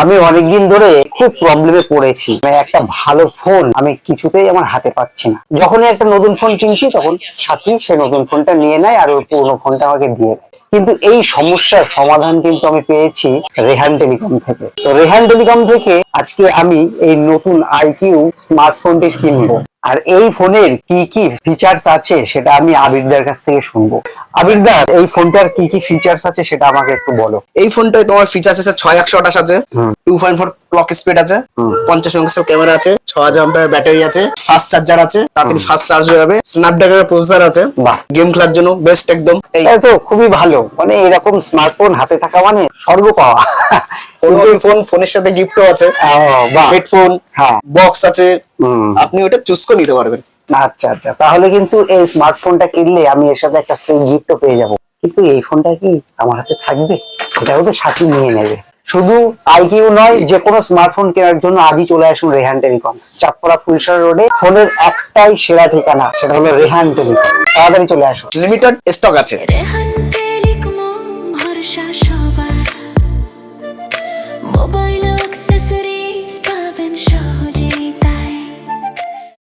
আমি অনেকদিন ধরে খুব প্রবলেমে পড়েছি, মানে একটা ভালো ফোন আমি কিছুতেই আমার হাতে পাচ্ছি না। যখনই একটা নতুন ফোন কিনছি তখন সাথী সে নতুন ফোনটা নিয়ে নেয় আর ওই পুরোনো ফোনটা আমাকে দিয়ে দেয়। কিন্তু এই সমস্যার সমাধান কিন্তু আমি পেয়েছি রেহান টেলিকম থেকে। তো রেহান টেলিকম থেকে আজকে আমি এই নতুন আইকিউ স্মার্টফোনটি কিনবো। আর এই ফোনের কি কি ফিচার্স আছে সেটা আমি আবিরদার কাছ থেকে শুনবো। আবিরদা, এই ফোনটার কি কি ফিচার্স আছে সেটা আমাকে একটু বলো। এই ফোনটায় তোমার ফিচার্স আছে 6128 আছে, হুম। 2.4 ক্লক স্পিড আছে, হুম। 50 মেগাপিক্সেল ক্যামেরা আছে, 6000 এর ব্যাটারি আছে, ফাস্ট চার্জার আছে, তাড়াতাড়ি ফাস্ট চার্জ হয়ে যাবে, স্ন্যাপড্রাগনের প্রসেসর আছে, বাহ। গেম খেলার জন্য বেস্ট একদম। এই তাই তো খুবই ভালো, মানে এরকম স্মার্টফোন হাতে থাকা মানে স্বর্গ পাওয়া। ফোনের সাথে গিফটও আছে, ও, বাহ। হেডফোন, হ্যাঁ। বক্স আছে, হুম। আপনি ওটা চুজ করে নিতে পারবেন। আচ্ছা আচ্ছা, তাহলে কিন্তু এই স্মার্টফোনটা কিনলে আমি এর সাথে একটা ফ্রি গিফটও পেয়ে যাব। কিন্তু এই ফোনটা কি আমার হাতে থাকবে? এটাও তো সাথী নিয়ে নেবে। শুধু আইকিউ নয়, যে কোনো স্মার্টফোন কেনার জন্য আজই চলে আসুন রেহান টেলিকম। চাঁদপাড়া ফুলসর রোডে ফোনের একটাই সেরা ঠিকানা, সেটা হলো রেহান টেলিকম। তাড়াতাড়ি চলে আসুন। লিমিটেড স্টক আছে। রেহান টেলিকম ভরসা সবার, মোবাইল অ্যাক্সেসরিজ পাবেন সব।